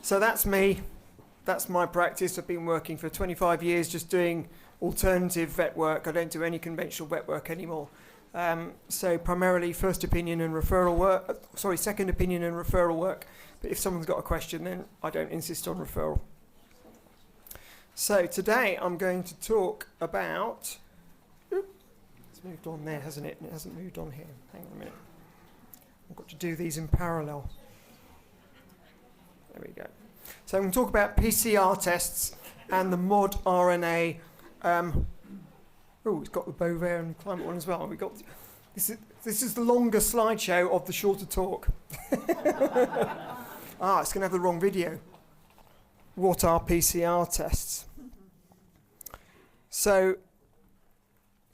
So that's me. That's my practice. I've been working for 25 years just doing alternative vet work. I don't do any conventional vet work anymore. So primarily first opinion and referral work, second opinion and referral work. But if someone's got a question, then I don't insist on referral. So today I'm going to talk about, it's moved on there, hasn't it? And it hasn't moved on here. Hang on a minute. I've got to do these in parallel. There we go. So I'm going to talk about PCR tests and the mod RNA. It's got the Bovair and climate one as well. We got this is the longer slideshow of the shorter talk. It's going to have the wrong video. What are PCR tests? So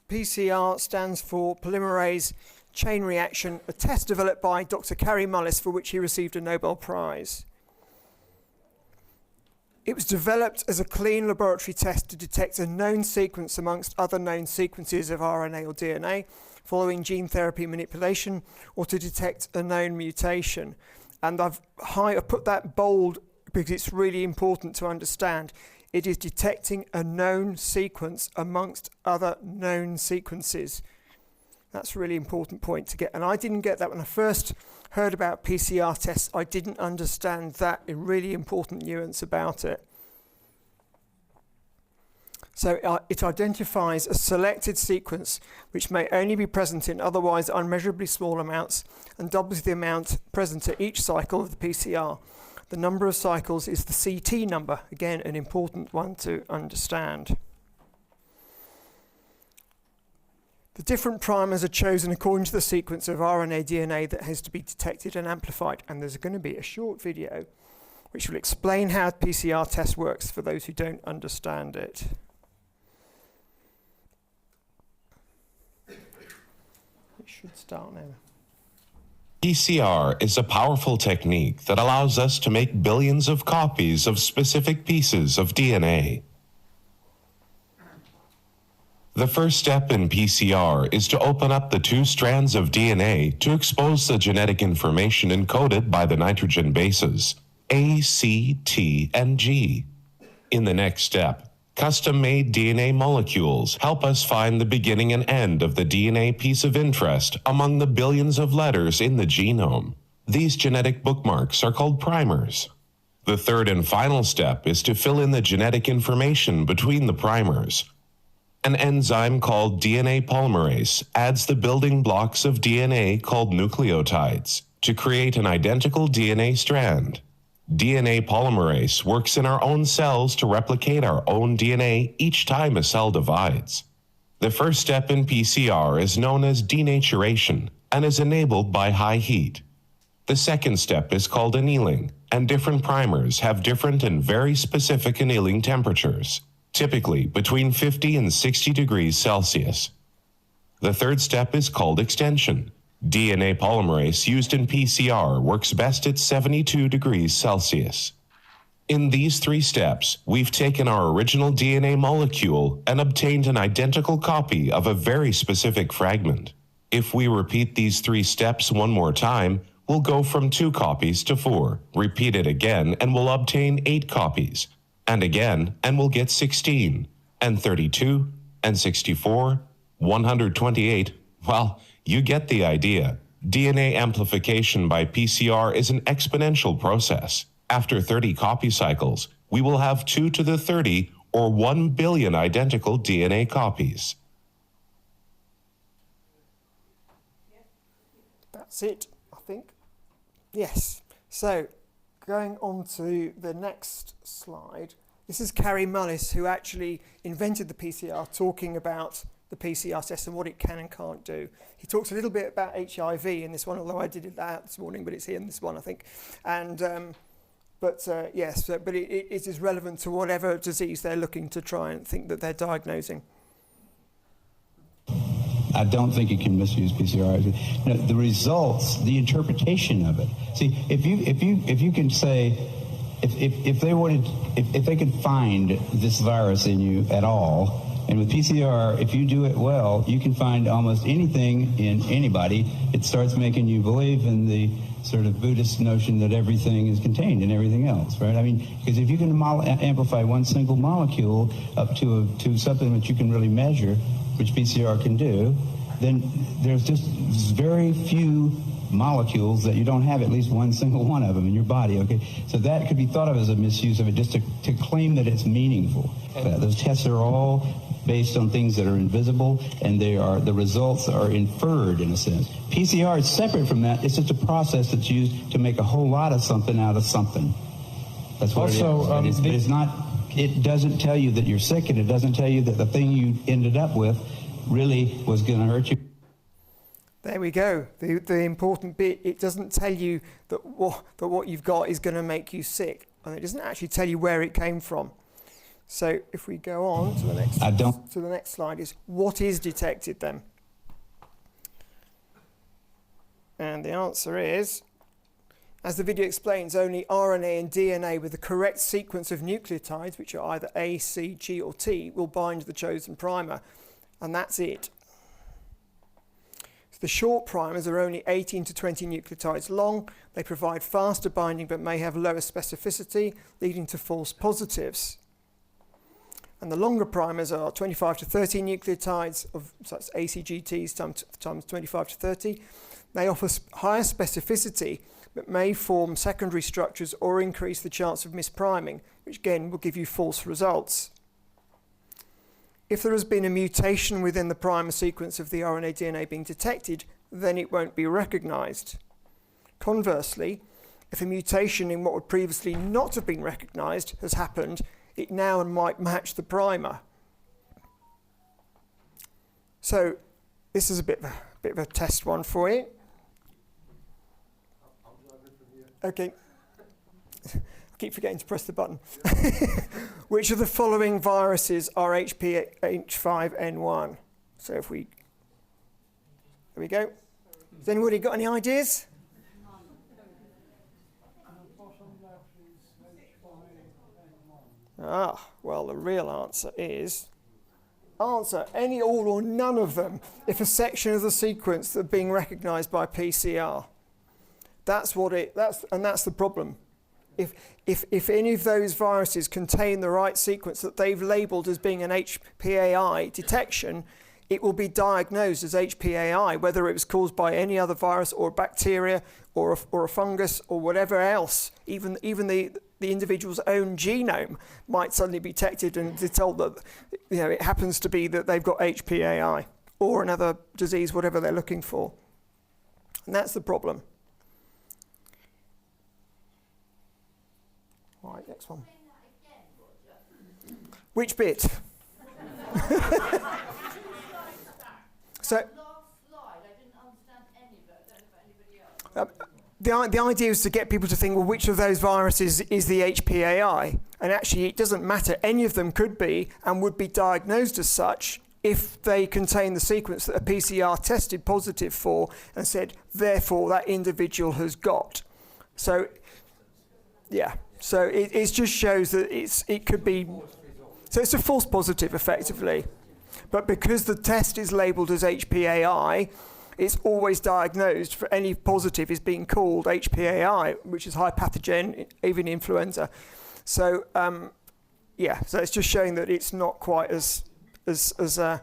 PCR stands for polymerase chain reaction, a test developed by Dr. Kary Mullis for which he received a Nobel Prize. It was developed as a clean laboratory test to detect a known sequence amongst other known sequences of RNA or DNA following gene therapy manipulation, or to detect a known mutation. And I've put that bold because it's really important to understand. It is detecting a known sequence amongst other known sequences. That's a really important point to get. And I didn't get that when I first heard about PCR tests. I didn't understand that really important nuance about it. So it identifies a selected sequence which may only be present in otherwise unmeasurably small amounts and doubles the amount present at each cycle of the PCR. The number of cycles is the CT number, again an important one to understand. The different primers are chosen according to the sequence of RNA DNA that has to be detected and amplified, and there's going to be a short video which will explain how a PCR test works for those who don't understand it. It should start now. PCR is a powerful technique that allows us to make billions of copies of specific pieces of DNA. The first step in PCR is to open up the two strands of DNA to expose the genetic information encoded by the nitrogen bases, A, C, T, and G. In the next step, custom-made DNA molecules help us find the beginning and end of the DNA piece of interest among the billions of letters in the genome. These genetic bookmarks are called primers. The third and final step is to fill in the genetic information between the primers. An enzyme called DNA polymerase adds the building blocks of DNA called nucleotides to create an identical DNA strand. DNA polymerase works in our own cells to replicate our own DNA each time a cell divides. The first step in PCR is known as denaturation and is enabled by high heat. The second step is called annealing, and different primers have different and very specific annealing temperatures, typically between 50 and 60 degrees Celsius. The third step is called extension. DNA polymerase used in PCR works best at 72 degrees Celsius. In these three steps, we've taken our original DNA molecule and obtained an identical copy of a very specific fragment. If we repeat these three steps one more time, we'll go from 2 copies to 4. Repeat it again and we'll obtain 8 copies. And again, and we'll get 16, and 32, and 64, 128. Well, you get the idea. DNA amplification by PCR is an exponential process. After 30 copy cycles, we will have 2 to the 30, or 1 billion identical DNA copies. That's it, I think. Yes. So, going on to the next slide. This is Kary Mullis, who actually invented the PCR, talking about the PCR test and what it can and can't do. He talks a little bit about HIV in this one, although I did it out this morning, but it's here in this one, I think. And but it is relevant to whatever disease they're looking to try and think that they're diagnosing. I don't think you can misuse PCR. You know, the results, the interpretation of it. See, if you can say, if they could find this virus in you at all, and with PCR, if you do it well, you can find almost anything in anybody. It starts making you believe in the sort of Buddhist notion that everything is contained in everything else, right? I mean, because if you can amplify one single molecule up to something that you can really measure, which PCR can do, then there's just very few molecules that you don't have at least one single one of them in your body, okay? So that could be thought of as a misuse of it, just to claim that it's meaningful. Those tests are all based on things that are invisible, and the results are inferred in a sense. PCR is separate from that. It's just a process that's used to make a whole lot of something out of something. That's what also, it is. But it's not, it doesn't tell you that you're sick, and it doesn't tell you that the thing you ended up with really was going to hurt you. There we go. The important bit, it doesn't tell you that what you've got is going to make you sick. And it doesn't actually tell you where it came from. So if we go on to the next slide, is what is detected then? And the answer is, as the video explains, only RNA and DNA with the correct sequence of nucleotides, which are either A, C, G or T, will bind the chosen primer. And that's it. The short primers are only 18 to 20 nucleotides long. They provide faster binding but may have lower specificity, leading to false positives. And the longer primers are 25 to 30 nucleotides, so that's ACGTs times 25 to 30. They offer higher specificity but may form secondary structures or increase the chance of mispriming, which again will give you false results. If there has been a mutation within the primer sequence of the RNA DNA being detected, then it won't be recognised. Conversely, if a mutation in what would previously not have been recognised has happened, it now might match the primer. So this is a bit of a test one for you. Okay. I keep forgetting to press the button. Which of the following viruses are HPH5N1? So if we... There we go. Has anybody got any ideas? Well, the real answer is... Answer, any, all or none of them, if a section of the sequence that are being recognised by PCR. That's the problem. If any of those viruses contain the right sequence that they've labelled as being an HPAI detection, it will be diagnosed as HPAI, whether it was caused by any other virus or bacteria or a fungus or whatever else. Even the individual's own genome might suddenly be detected and be told that it happens to be that they've got HPAI or another disease, whatever they're looking for. And that's the problem. All right, next one. Which bit? So, the idea is to get people to think, well, which of those viruses is the HPAI? And actually, it doesn't matter. Any of them could be and would be diagnosed as such if they contain the sequence that a PCR tested positive for and said, therefore, that individual has got. So, yeah. So it just shows that it could be... So it's a false positive, effectively. But because the test is labelled as HPAI, it's always diagnosed for any positive is being called HPAI, which is high pathogen, even influenza. So, yeah, so it's just showing that it's not quite as they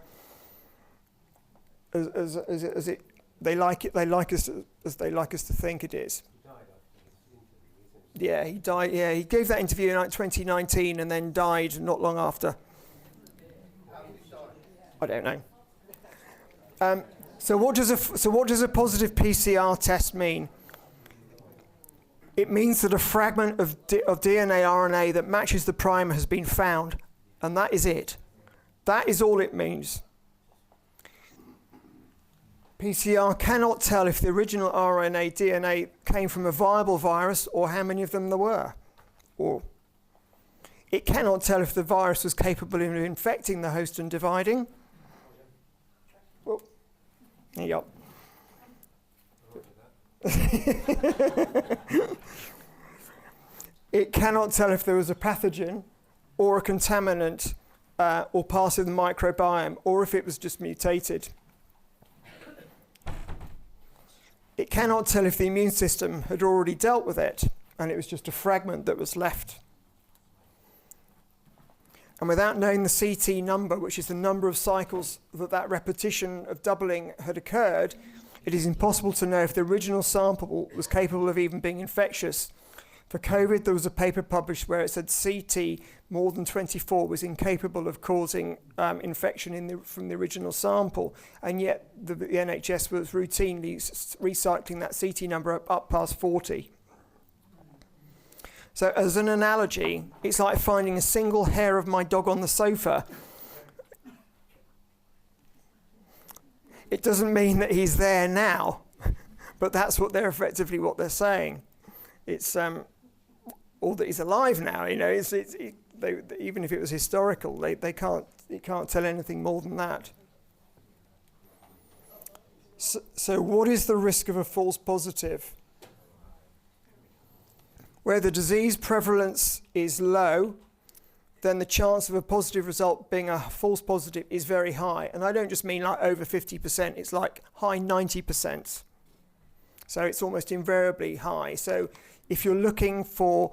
like us to think it is. Yeah, he died. Yeah, he gave that interview in 2019 and then died not long after. I don't know. So what does a positive PCR test mean? It means that a fragment of DNA RNA that matches the primer has been found, and that is it. That is all it means. PCR cannot tell if the original RNA DNA came from a viable virus or how many of them there were. Or it cannot tell if the virus was capable of infecting the host and dividing. Well, there you go. It cannot tell if there was a pathogen or a contaminant or part of the microbiome, or if it was just mutated. It cannot tell if the immune system had already dealt with it, and it was just a fragment that was left. And without knowing the CT number, which is the number of cycles that repetition of doubling had occurred, it is impossible to know if the original sample was capable of even being infectious. For COVID, there was a paper published where it said CT more than 24 was incapable of causing infection from the original sample, and yet the NHS was routinely recycling that CT number up past 40. So as an analogy, it's like finding a single hair of my dog on the sofa. It doesn't mean that he's there now, but that's what they're effectively what they're saying. It's or that he's alive now. You know, even if it was historical, it can't tell anything more than that. So what is the risk of a false positive? Where the disease prevalence is low, then the chance of a positive result being a false positive is very high. And I don't just mean like over 50%, it's like high 90%. So it's almost invariably high. So if you're looking for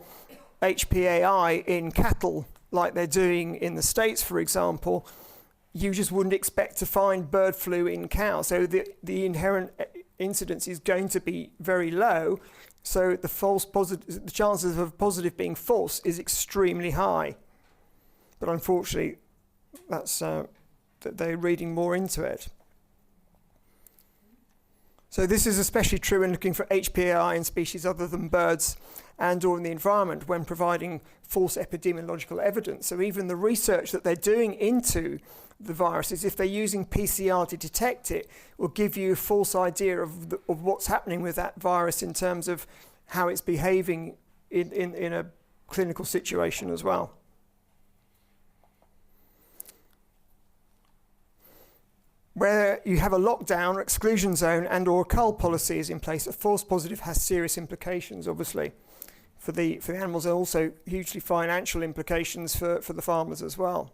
HPAI in cattle, like they're doing in the States, for example, you just wouldn't expect to find bird flu in cows. So the inherent incidence is going to be very low. So the chances of a positive being false is extremely high. But unfortunately, that's they're reading more into it. So this is especially true when looking for HPAI in species other than birds and or in the environment when providing false epidemiological evidence. So even the research that they're doing into the viruses, if they're using PCR to detect it, will give you a false idea of what's happening with that virus in terms of how it's behaving in a clinical situation as well. Where you have a lockdown or exclusion zone and or a cull policy is in place, a false positive has serious implications, obviously, for the animals, and also hugely financial implications for the farmers as well.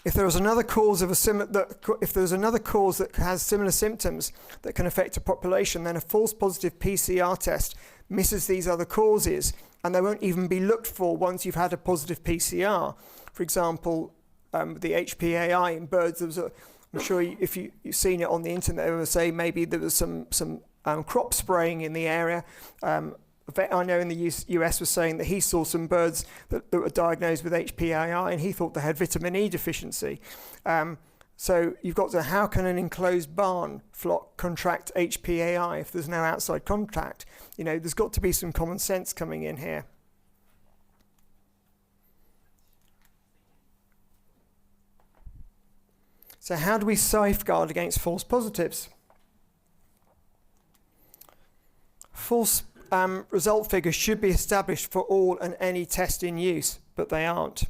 If there is another cause that has similar symptoms that can affect a population, then a false positive PCR test misses these other causes, and they won't even be looked for once you've had a positive PCR. For example, the HPAI in birds, I'm sure if you've seen it on the internet, they will say maybe there was some crop spraying in the area. I know in the US was saying that he saw some birds that were diagnosed with HPAI and he thought they had vitamin E deficiency. So you've got to, how can an enclosed barn flock contract HPAI if there's no outside contact? You know, there's got to be some common sense coming in here. So how do we safeguard against false positives? False result figures should be established for all and any test in use, but they aren't.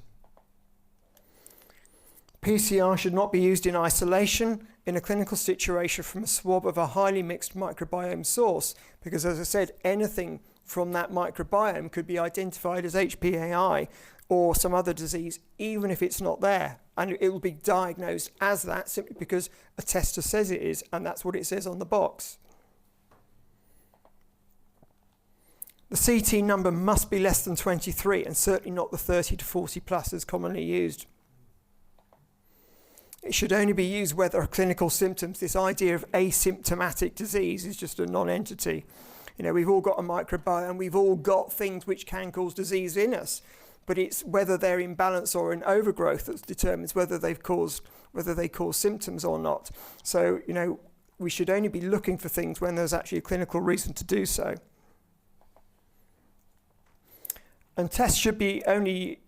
PCR should not be used in isolation in a clinical situation from a swab of a highly mixed microbiome source, because as I said, anything from that microbiome could be identified as HPAI or some other disease, even if it's not there. And it will be diagnosed as that simply because a tester says it is, and that's what it says on the box. The CT number must be less than 23 and certainly not the 30 to 40 plus as commonly used. It should only be used where there are clinical symptoms. This idea of asymptomatic disease is just a non-entity. You know, we've all got a microbiome, we've all got things which can cause disease in us, but it's whether they're in balance or in overgrowth that determines whether they cause symptoms or not. So, you know, we should only be looking for things when there's actually a clinical reason to do so. And tests should be only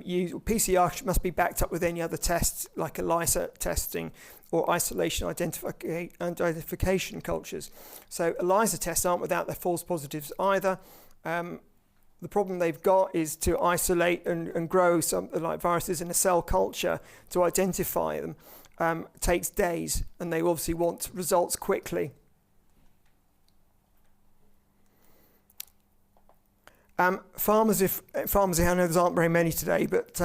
used, PCR must be backed up with any other tests like ELISA testing or isolation identification cultures. So ELISA tests aren't without their false positives either. The problem they've got is to isolate and grow something like viruses in a cell culture to identify them. Takes days, and they obviously want results quickly. Farmers, I know there aren't very many today, but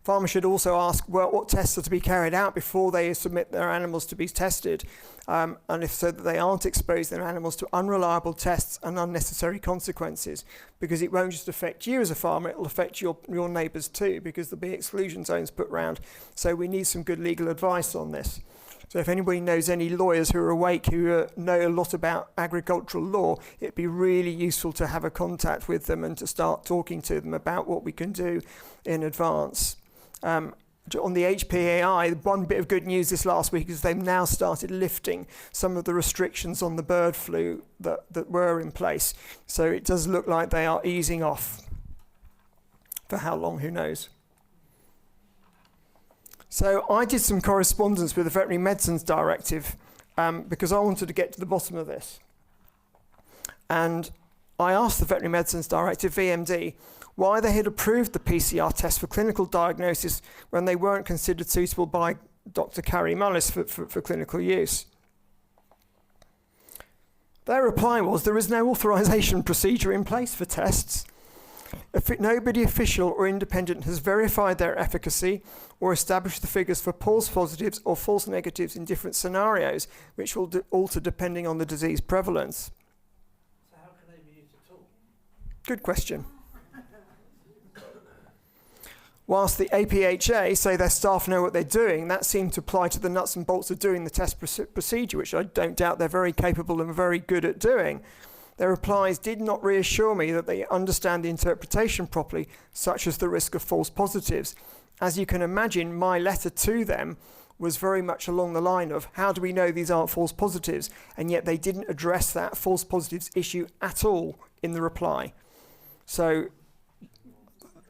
farmers should also ask what tests are to be carried out before they submit their animals to be tested, and if so that they aren't exposing their animals to unreliable tests and unnecessary consequences, because it won't just affect you as a farmer, it will affect your neighbours too, because there'll be exclusion zones put round. So we need some good legal advice on this. So if anybody knows any lawyers who are awake, who know a lot about agricultural law, it'd be really useful to have a contact with them and to start talking to them about what we can do in advance. On the HPAI, one bit of good news this last week is they've now started lifting some of the restrictions on the bird flu that were in place. So it does look like they are easing off. For how long, who knows? So I did some correspondence with the Veterinary Medicines Directive because I wanted to get to the bottom of this. And I asked the Veterinary Medicines Directive, VMD, why they had approved the PCR test for clinical diagnosis when they weren't considered suitable by Dr. Carrie Mullis for clinical use. Their reply was, there is no authorisation procedure in place for tests. Nobody official or independent has verified their efficacy or established the figures for false positives or false negatives in different scenarios, which will alter depending on the disease prevalence. So how can they be used at all? Good question. Whilst the APHA say their staff know what they're doing, that seemed to apply to the nuts and bolts of doing the test procedure, which I don't doubt they're very capable and very good at doing. Their replies did not reassure me that they understand the interpretation properly, such as the risk of false positives. As you can imagine, my letter to them was very much along the line of, how do we know these aren't false positives? And yet they didn't address that false positives issue at all in the reply. So,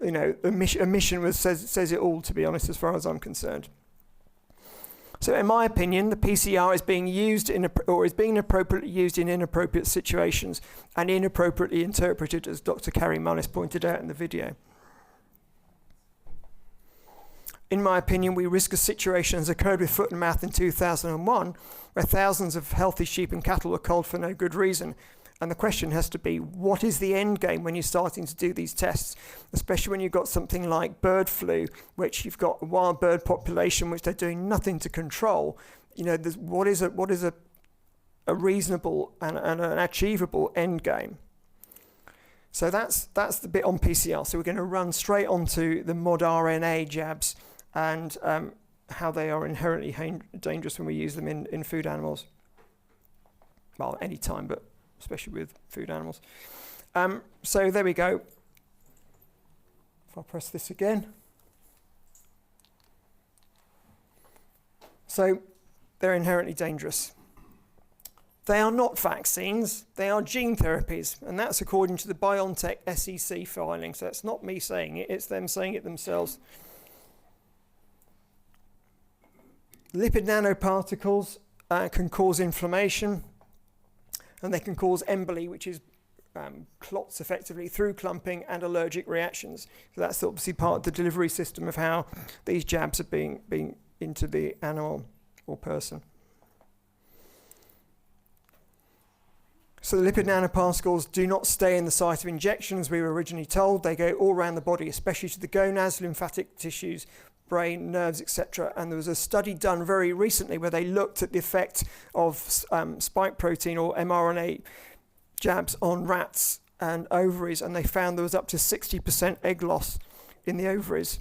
you know, omission says it all, to be honest, as far as I'm concerned. So in my opinion, the PCR is being used is being appropriately used in inappropriate situations and inappropriately interpreted, as Dr. Carrie Mullis pointed out in the video. In my opinion, we risk a situation as occurred with foot and mouth in 2001, where thousands of healthy sheep and cattle were culled for no good reason. And the question has to be, what is the end game when you're starting to do these tests? Especially when you've got something like bird flu, which you've got a wild bird population, which they're doing nothing to control. You know, what is a reasonable and an achievable end game? So that's the bit on PCR. So we're going to run straight onto the mod RNA jabs and how they are inherently dangerous when we use them in food animals. Well, any time, but especially with food animals. So there we go. If I press this again. So they're inherently dangerous. They are not vaccines, they are gene therapies, and that's according to the BioNTech SEC filing. So it's not me saying it, it's them saying it themselves. Lipid nanoparticles can cause inflammation, and they can cause emboli, which is clots effectively through clumping and allergic reactions. So that's obviously part of the delivery system of how these jabs are being into the animal or person. So the lipid nanoparticles do not stay in the site of injection, as we were originally told. They go all around the body, especially to the gonads, lymphatic tissues, brain, nerves, etc. And there was a study done very recently where they looked at the effect of spike protein or mRNA jabs on rats and ovaries, and they found there was up to 60% egg loss in the ovaries.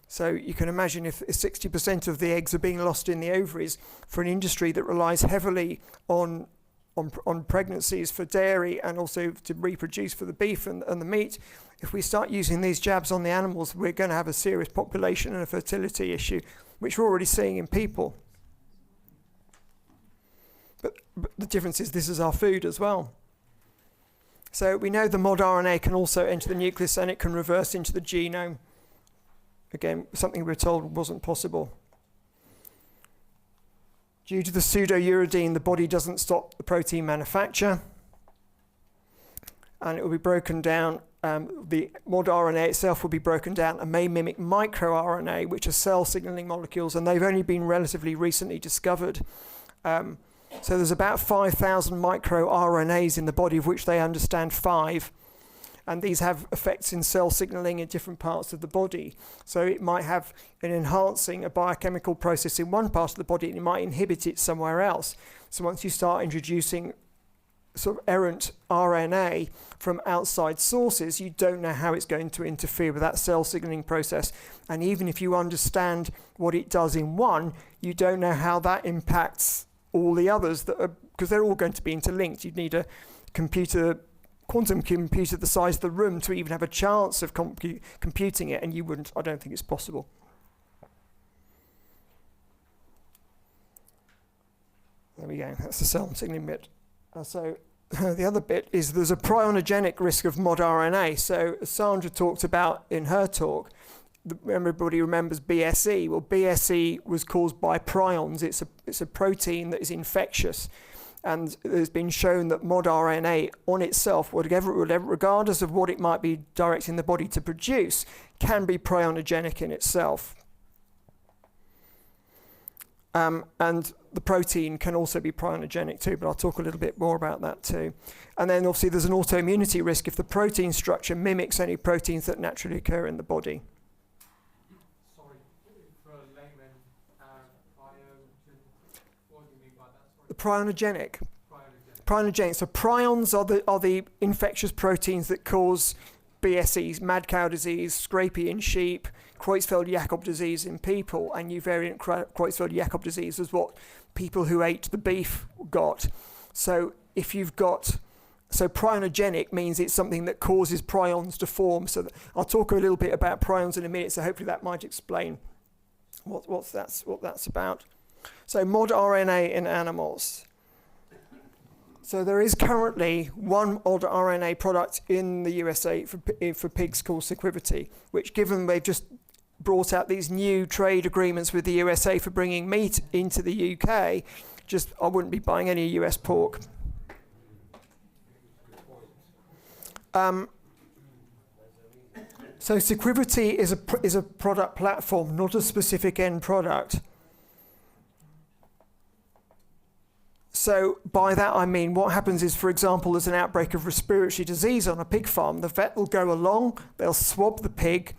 So you can imagine if 60% of the eggs are being lost in the ovaries for an industry that relies heavily on pregnancies for dairy and also to reproduce for the beef and the meat. If we start using these jabs on the animals, we're going to have a serious population and a fertility issue, which we're already seeing in people. But the difference is this is our food as well. So we know the mod RNA can also enter the nucleus and it can reverse into the genome. Again, something we were told wasn't possible. Due to the pseudouridine, the body doesn't stop the protein manufacture, and it will be broken down. The mod RNA itself will be broken down and may mimic microRNA, which are cell signaling molecules, and they've only been relatively recently discovered. So there's about 5,000 microRNAs in the body, of which they understand 5. and these have effects in cell signaling in different parts of the body. So it might have an enhancing a biochemical process in one part of the body, and it might inhibit it somewhere else. So once you start introducing sort of errant RNA from outside sources, you don't know how it's going to interfere with that cell signaling process. And even if you understand what it does in one, you don't know how that impacts all the others, that are, because they're all going to be interlinked. You'd need a quantum computer the size of the room to even have a chance of computing it, and you wouldn't. I don't think it's possible. There we go. That's the cell signaling bit. So the other bit is there's a prionogenic risk of mod RNA. So as Sandra talked about in her talk, everybody remembers BSE. Well, BSE was caused by prions. It's a protein that is infectious, and it's been shown that mod RNA on itself, whatever, regardless of what it might be directing the body to produce, can be prionogenic in itself. And the protein can also be prionogenic too, but I'll talk a little bit more about that too. And then obviously there's an autoimmunity risk if the protein structure mimics any proteins that naturally occur in the body. Sorry, for a layman, what do you mean by that? The prionogenic. Prionogenic. So prions are the infectious proteins that cause BSEs, mad cow disease, scrapie in sheep, Creutzfeldt-Jakob disease in people, and euvariant Creutzfeldt-Jakob disease is what people who ate the beef got. So if you've got, so prionogenic means it's something that causes prions to form. So I'll talk a little bit about prions in a minute, so hopefully that might explain what that's about. So mod RNA in animals. So there is currently one mod RNA product in the USA for pigs called Sequivity, which, given they've just brought out these new trade agreements with the USA for bringing meat into the UK, I wouldn't be buying any US pork. So Sequivity is a product platform, not a specific end product. So by that I mean what happens is, for example, there's an outbreak of respiratory disease on a pig farm. The vet will go along, they'll swab the pig,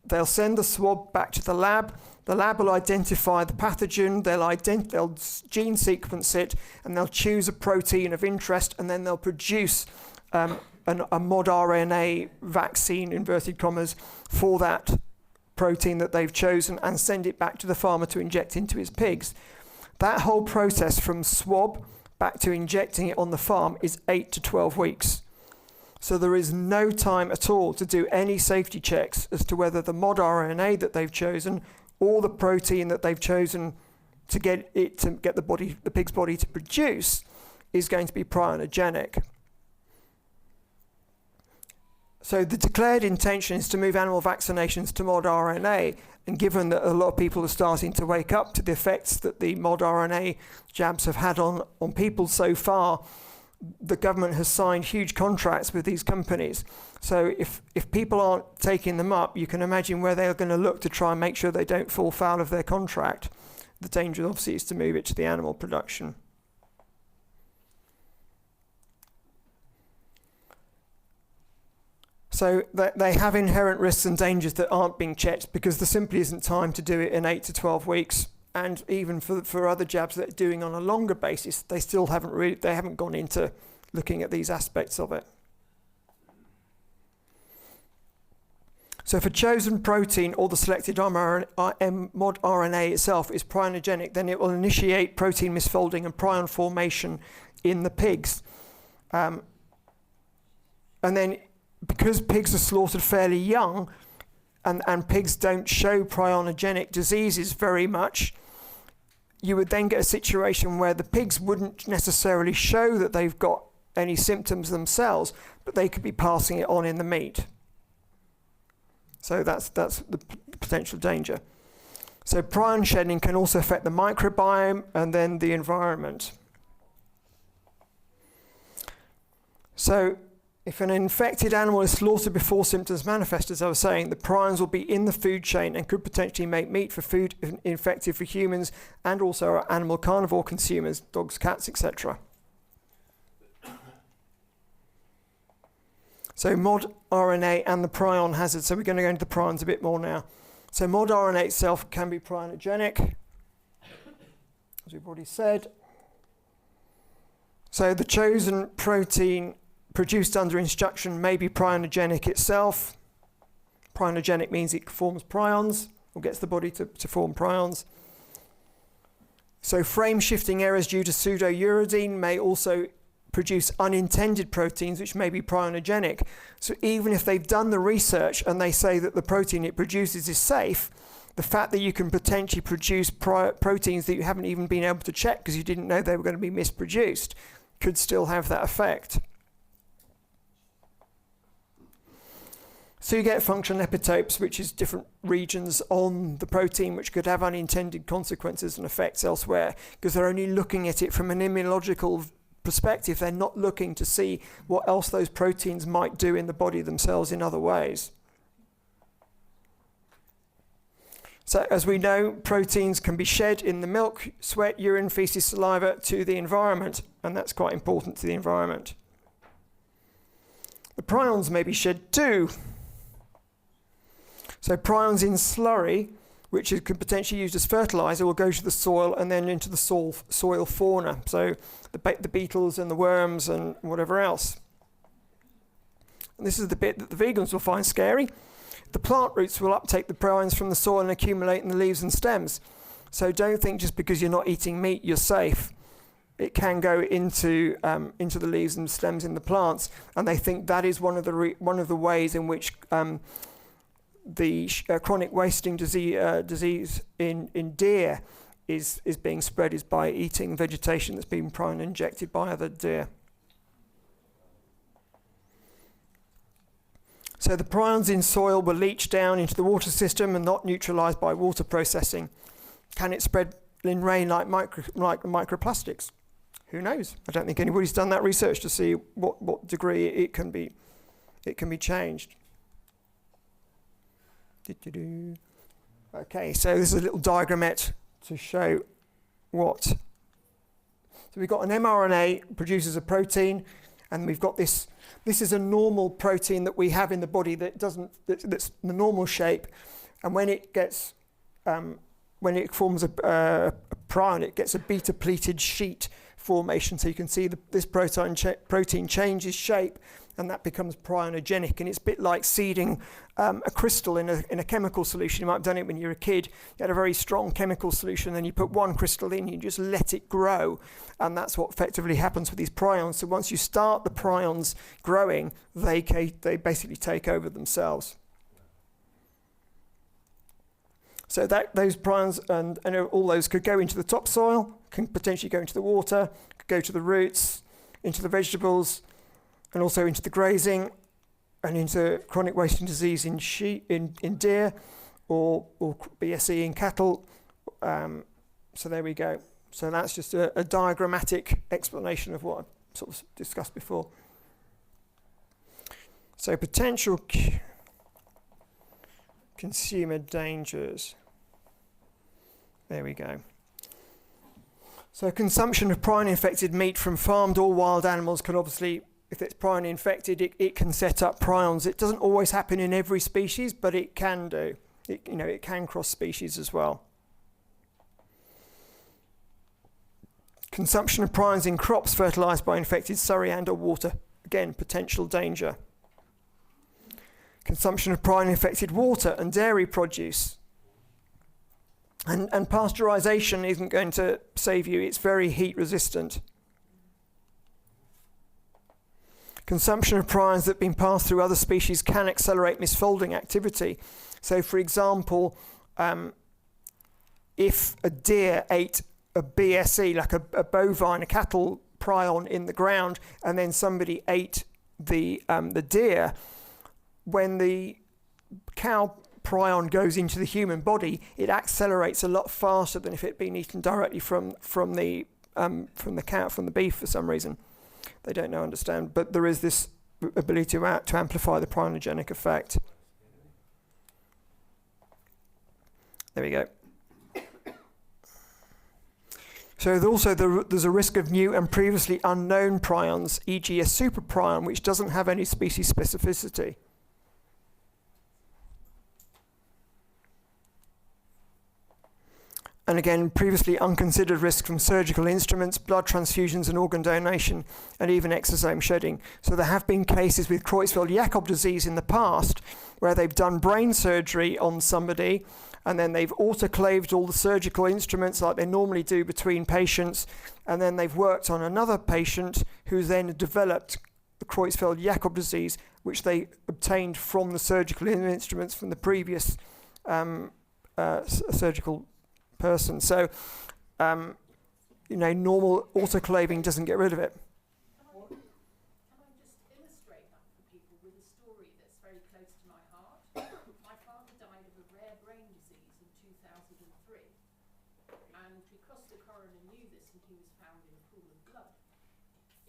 they'll send the swab back to the lab will identify the pathogen, they'll gene sequence it, and they'll choose a protein of interest, and then they'll produce a mod RNA vaccine, inverted commas, for that protein that they've chosen, and send it back to the farmer to inject into his pigs. That whole process from swab back to injecting it on the farm is 8 to 12 weeks. So there is no time at all to do any safety checks as to whether the mod RNA that they've chosen or the protein that they've chosen to get the pig's body to produce is going to be prionogenic. So the declared intention is to move animal vaccinations to mod RNA, and given that a lot of people are starting to wake up to the effects that the mod RNA jabs have had on people so far, the government has signed huge contracts with these companies. So if people aren't taking them up, you can imagine where they're going to look to try and make sure they don't fall foul of their contract. The danger obviously is to move it to the animal production. So they have inherent risks and dangers that aren't being checked because there simply isn't time to do it in 8 to 12 weeks. And even for other jabs that are doing on a longer basis, they still haven't gone into looking at these aspects of it. So if a chosen protein or the selected mod RNA itself is prionogenic, then it will initiate protein misfolding and prion formation in the pigs. And then because pigs are slaughtered fairly young and pigs don't show prionogenic diseases very much, you would then get a situation where the pigs wouldn't necessarily show that they've got any symptoms themselves, but they could be passing it on in the meat. So that's the potential danger. So prion shedding can also affect the microbiome and then the environment. So if an infected animal is slaughtered before symptoms manifest, as I was saying, the prions will be in the food chain and could potentially make meat for food infected for humans and also our animal carnivore consumers, dogs, cats, etc. So mod RNA and the prion hazard. So we're going to go into the prions a bit more now. So mod RNA itself can be prionogenic, as we've already said. So the chosen protein produced under instruction may be prionogenic itself. Prionogenic means it forms prions, or gets the body to form prions. So frame shifting errors due to pseudouridine may also produce unintended proteins which may be prionogenic. So even if they've done the research and they say that the protein it produces is safe, the fact that you can potentially produce proteins that you haven't even been able to check because you didn't know they were going to be misproduced could still have that effect. So you get functional epitopes, which is different regions on the protein which could have unintended consequences and effects elsewhere, because they're only looking at it from an immunological perspective. They're not looking to see what else those proteins might do in the body themselves in other ways. So as we know, proteins can be shed in the milk, sweat, urine, feces, saliva to the environment, and that's quite important to the environment. The prions may be shed too. So prions in slurry, which could potentially used as fertilizer, will go to the soil and then into the soil fauna. So the beetles and the worms and whatever else. And this is the bit that the vegans will find scary. The plant roots will uptake the prions from the soil and accumulate in the leaves and stems. So don't think just because you're not eating meat, you're safe. It can go into the leaves and stems in the plants, and they think that is one of the ways in which the chronic wasting disease in deer is being spread, is by eating vegetation that's been prion injected by other deer. So the prions in soil will leach down into the water system and not neutralised by water processing. Can it spread in rain like microplastics? Who knows? I don't think anybody's done that research to see what degree it can be changed. Okay, so this is a little diagramette to show what. So we've got an mRNA produces a protein, and we've got this. This is a normal protein that we have in the body that's the normal shape, and when it gets when it forms a prion, it gets a beta-pleated sheet formation. So you can see this protein changes shape, and that becomes prionogenic. And it's a bit like seeding a crystal in a chemical solution. You might have done it when you were a kid. You had a very strong chemical solution, then you put one crystal in, you just let it grow. And that's what effectively happens with these prions. So once you start the prions growing, they basically take over themselves. So those prions and all those could go into the topsoil, can potentially go into the water, could go to the roots, into the vegetables, and also into the grazing, and into chronic wasting disease in deer, or BSE in cattle. So there we go. So that's just a diagrammatic explanation of what I sort of discussed before. So potential consumer dangers. There we go. So consumption of prion-infected meat from farmed or wild animals can obviously, if it's prion-infected, it can set up prions. It doesn't always happen in every species, but it can do. It can cross species as well. Consumption of prions in crops fertilised by infected surrey and or water. Again, potential danger. Consumption of prion-infected water and dairy produce. And pasteurisation isn't going to save you. It's very heat resistant. Consumption of prions that have been passed through other species can accelerate misfolding activity. So, for example, if a deer ate a BSE, like a bovine, a cattle prion in the ground, and then somebody ate the deer, when the cow prion goes into the human body, it accelerates a lot faster than if it had been eaten directly from the cow, from the beef for some reason. They don't understand, but there is this ability to amplify the prionogenic effect. There we go. So there's a risk of new and previously unknown prions, e.g. a superprion, which doesn't have any species specificity. And again, previously unconsidered risk from surgical instruments, blood transfusions and organ donation, and even exosome shedding. So there have been cases with Creutzfeldt-Jakob disease in the past where they've done brain surgery on somebody and then they've autoclaved all the surgical instruments like they normally do between patients, and then they've worked on another patient who's then developed the Creutzfeldt-Jakob disease, which they obtained from the surgical instruments from the previous surgical person. So, normal autoclaving doesn't get rid of it. Can I just illustrate that for people with a story that's very close to my heart? My father died of a rare brain disease in 2003, and because the coroner knew this and he was found in a pool of blood,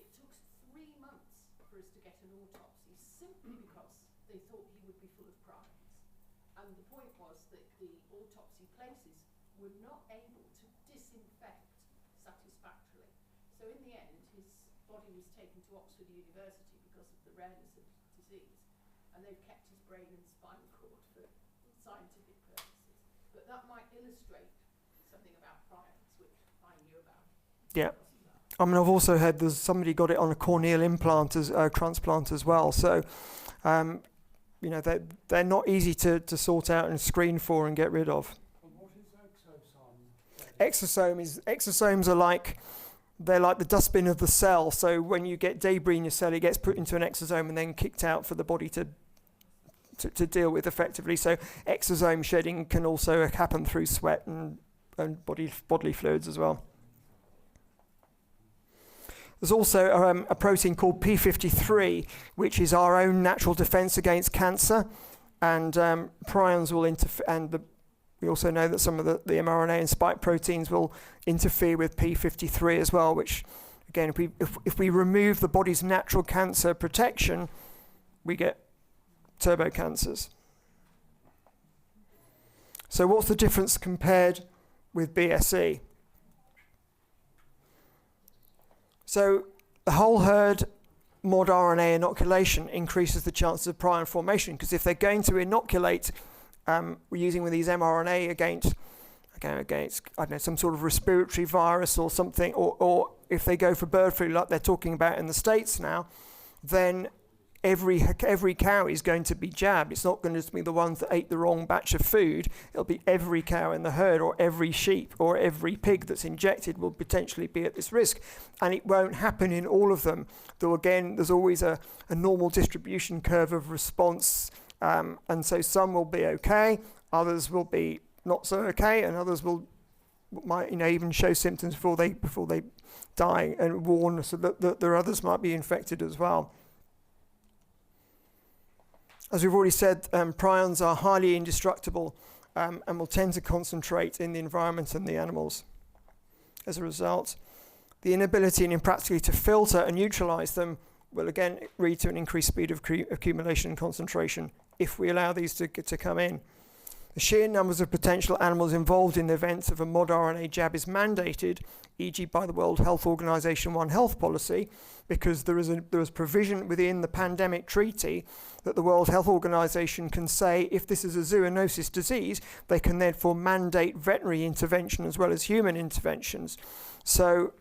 it took 3 months for us to get an autopsy simply because they thought he would be full of prions. And the point was that the autopsy places were not able to disinfect satisfactorily. So in the end, his body was taken to Oxford University because of the rareness of the disease, and they've kept his brain and spinal cord for scientific purposes. But that might illustrate something about prions, which I knew about. Yeah. I mean, I've also heard there's somebody got it on a corneal implant transplant as well. So, they're not easy to sort out and screen for and get rid of. Exosomes are like the dustbin of the cell. So when you get debris in your cell, it gets put into an exosome and then kicked out for the body to deal with effectively. So exosome shedding can also happen through sweat and bodily fluids as well. There's also a protein called P53, which is our own natural defense against cancer, and prions will interfere, and we also know that some of the mRNA and spike proteins will interfere with P53 as well, which, again, if we remove the body's natural cancer protection, we get turbo cancers. So what's the difference compared with BSE? So the whole herd mod RNA inoculation increases the chances of prion formation, because if they're going to inoculate we're using with these mRNA against I don't know, some sort of respiratory virus or something, or if they go for bird flu like they're talking about in the States now, then every cow is going to be jabbed. It's not going to be the ones that ate the wrong batch of food. It'll be every cow in the herd, or every sheep or every pig that's injected will potentially be at this risk. And it won't happen in all of them, though again there's always a normal distribution curve of response. And so some will be okay, others will be not so okay, and others might even show symptoms before they die, and warn so that their others might be infected as well. As we've already said, prions are highly indestructible and will tend to concentrate in the environment and the animals. As a result, the inability and impracticality to filter and neutralize them will again lead to an increased speed of accumulation and concentration if we allow these to come in. The sheer numbers of potential animals involved in the events of a mod RNA jab is mandated, e.g. by the World Health Organization One Health policy, because there is provision within the pandemic treaty that the World Health Organization can say if this is a zoonosis disease, they can therefore mandate veterinary intervention as well as human interventions. So,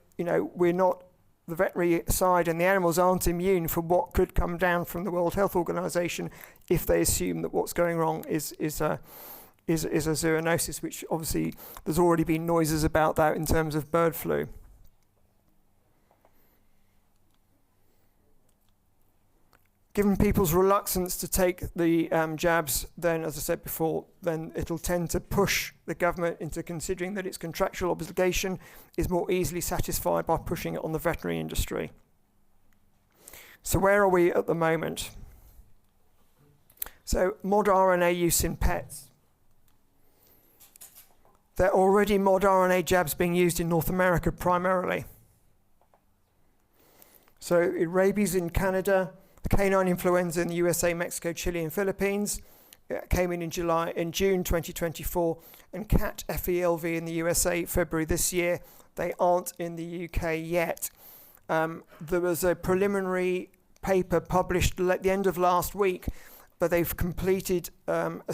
the veterinary side and the animals aren't immune from what could come down from the World Health Organization if they assume that what's going wrong is a zoonosis, which obviously there's already been noises about that in terms of bird flu. Given people's reluctance to take the jabs, then, as I said before, then it'll tend to push the government into considering that its contractual obligation is more easily satisfied by pushing it on the veterinary industry. So where are we at the moment? So mod RNA use in pets. There are already mod RNA jabs being used in North America primarily. So rabies in Canada, canine influenza in the USA, Mexico, Chile, and Philippines came in June 2024, and cat FELV in the USA, February this year. They aren't in the UK yet. There was a preliminary paper published at the end of last week, but they've completed a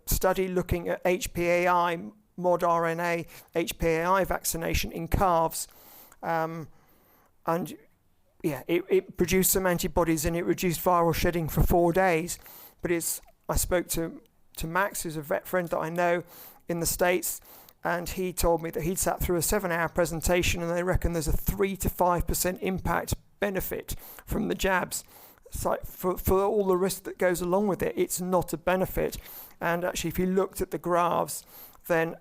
study looking at HPAI, mod RNA, HPAI vaccination in calves. And yeah, it produced some antibodies and it reduced viral shedding for 4 days. But I spoke to Max, who's a vet friend that I know in the States, and he told me that he'd sat through a 7-hour presentation and they reckon there's a 3 to 5% impact benefit from the jabs. It's like for all the risk that goes along with it, it's not a benefit. And actually, if you looked at the graphs, then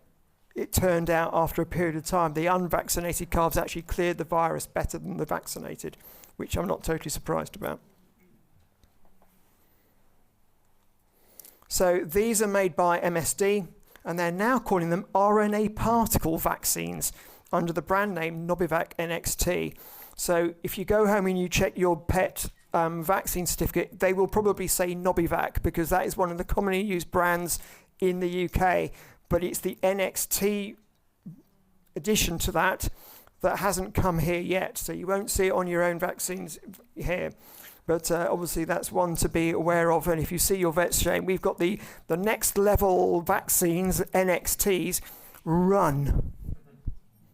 it turned out after a period of time, the unvaccinated calves actually cleared the virus better than the vaccinated, which I'm not totally surprised about. So these are made by MSD, and they're now calling them RNA particle vaccines under the brand name Nobivac NXT. So if you go home and you check your pet vaccine certificate, they will probably say Nobivac because that is one of the commonly used brands in the UK. But it's the NXT addition to that hasn't come here yet. So you won't see it on your own vaccines here. But obviously that's one to be aware of. And if you see your vets saying, we've got the next level vaccines, NXTs, run.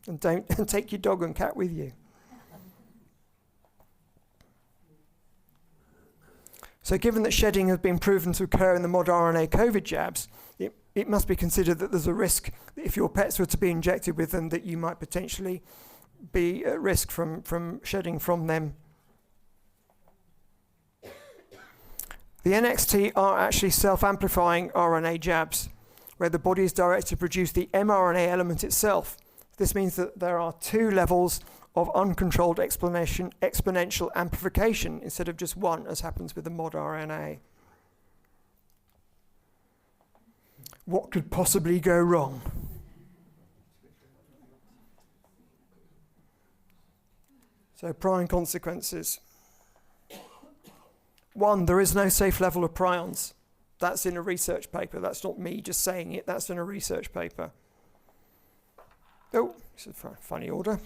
And take your dog and cat with you. So given that shedding has been proven to occur in the mod RNA COVID jabs, it must be considered that there's a risk that if your pets were to be injected with them, that you might potentially be at risk from shedding from them. The NXT are actually self-amplifying RNA jabs, where the body is directed to produce the mRNA element itself. This means that there are 2 levels of uncontrolled exponential amplification instead of just one, as happens with the mod RNA. What could possibly go wrong? So prion consequences. 1, there is no safe level of prions. That's in a research paper. That's not me just saying it. That's in a research paper. Oh, it's a funny order.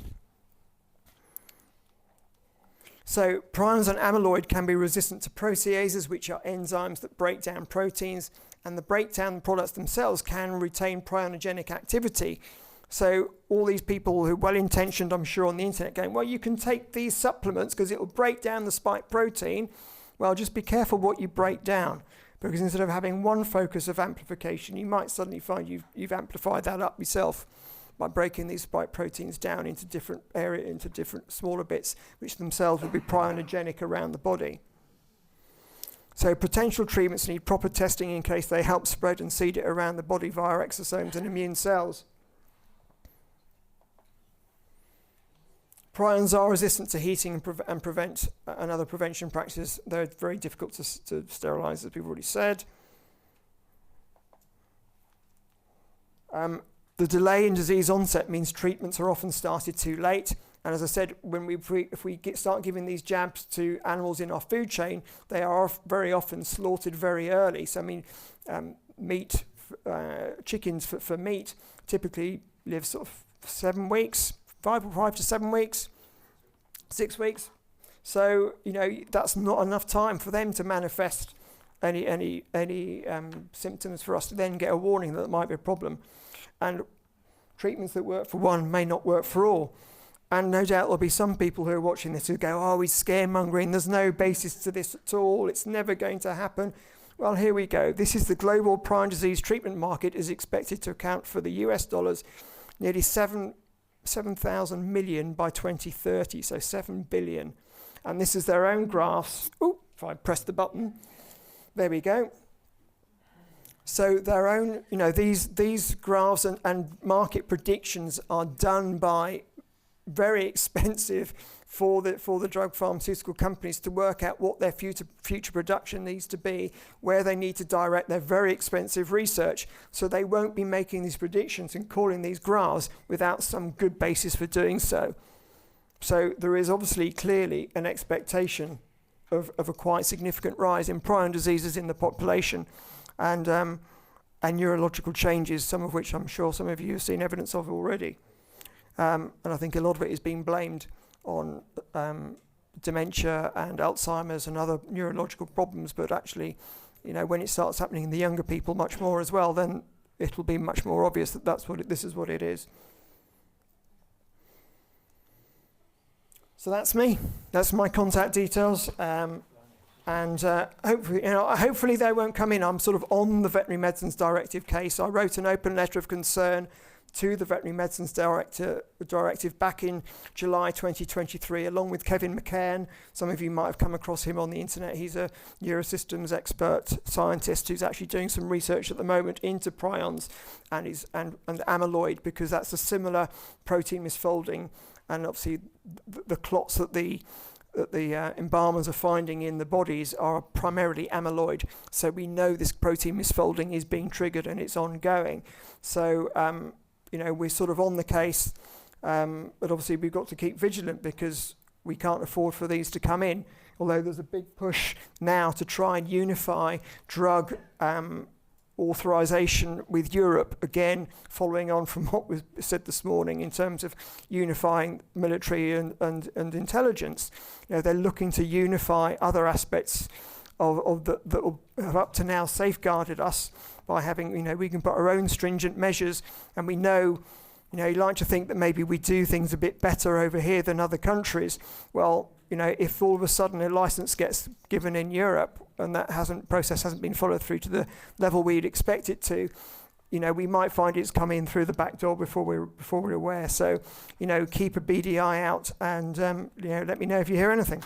So prions and amyloid can be resistant to proteases, which are enzymes that break down proteins, and the breakdown products themselves can retain prionogenic activity. So all these people who are well-intentioned, I'm sure, on the internet going, well, you can take these supplements because it will break down the spike protein. Well, just be careful what you break down, because instead of having one focus of amplification, you might suddenly find you've amplified that up yourself by breaking these spike proteins down into different into different smaller bits, which themselves will be prionogenic around the body. So potential treatments need proper testing in case they help spread and seed it around the body via exosomes and immune cells. Prions are resistant to heating and prevent and other prevention practices. They're very difficult to sterilise, as we've already said. The delay in disease onset means treatments are often started too late. And as I said, if we start giving these jabs to animals in our food chain, they are very often slaughtered very early. So I mean, meat, chickens for meat typically live sort of 7 weeks, 5 to 7 weeks, 6 weeks. So that's not enough time for them to manifest any symptoms for us to then get a warning that there might be a problem. And treatments that work for one may not work for all. And no doubt there'll be some people who are watching this who go, oh, he's scaremongering, there's no basis to this at all, it's never going to happen. Well, here we go. This is the global prion disease treatment market is expected to account for the US dollars nearly 7,000 million by 2030, so 7 billion. And this is their own graphs. Oh, if I press the button, there we go. So their own, these graphs and market predictions are done by very expensive for the drug pharmaceutical companies to work out what their future production needs to be, where they need to direct their very expensive research. So they won't be making these predictions and calling these graphs without some good basis for doing so. So there is obviously clearly an expectation of a quite significant rise in prion diseases in the population and neurological changes, some of which I'm sure some of you have seen evidence of already. And I think a lot of it is being blamed on dementia and Alzheimer's and other neurological problems, but actually, when it starts happening in the younger people much more as well, then it'll be much more obvious that this is what it is. So that's me. That's my contact details. And hopefully they won't come in. I'm sort of on the Veterinary Medicines Directive case. I wrote an open letter of concern to the Veterinary Medicines Directive back in July 2023, along with Kevin McCairn. Some of you might have come across him on the internet. He's a neurosystems expert scientist who's actually doing some research at the moment into prions and amyloid, because that's a similar protein misfolding. And obviously the clots that the embalmers are finding in the bodies are primarily amyloid. So we know this protein misfolding is being triggered and it's ongoing. So, we're sort of on the case, but obviously we've got to keep vigilant because we can't afford for these to come in. Although there's a big push now to try and unify drug authorization with Europe, again, following on from what was said this morning in terms of unifying military and intelligence. They're looking to unify other aspects that have up to now safeguarded us by having, we can put our own stringent measures, and we know, you like to think that maybe we do things a bit better over here than other countries. Well, if all of a sudden a license gets given in Europe and that process hasn't been followed through to the level we'd expect it to, we might find it's come in through the back door before we're aware. So, keep a beady eye out and, let me know if you hear anything.